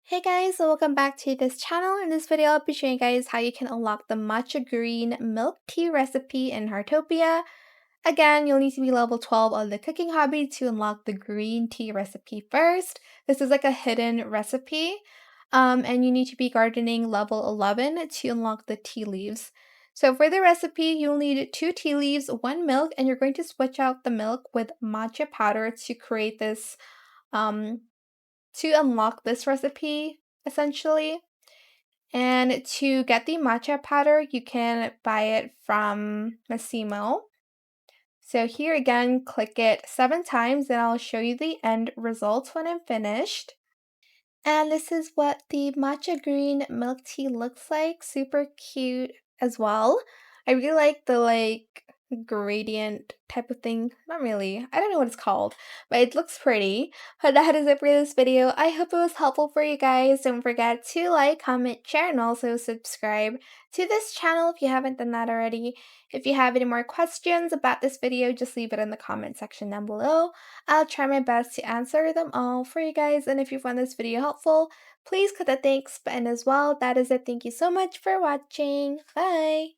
Hey guys, so welcome back to this channel. In this video, I'll be showing you guys how you can unlock the Matcha Green Milk Tea recipe in Heartopia. Again, you'll need to be level 12 on the cooking hobby to unlock the green tea recipe first. This is like a hidden recipe, and you need to be gardening level 11 to unlock the tea leaves. So for the recipe, you'll need 2 tea leaves, 1 milk, and you're going to switch out the milk with matcha powder to create this um, to unlock this recipe, essentially. And to get the matcha powder, you can buy it from Mimo. So here again, click it 7 times and I'll show you the end result when I'm finished. And this is what the matcha green milk tea looks like. Super cute as well. I really like the gradient type of thing. Not really. I don't know what it's called, but it looks pretty. But that is it for this video. I hope it was helpful for you guys. Don't forget to like, comment, share, and also subscribe to this channel if you haven't done that already. If you have any more questions about this video, just leave it in the comment section down below. I'll try my best to answer them all for you guys. And if you found this video helpful, please click the thanks button as well. That is it. Thank you so much for watching. Bye!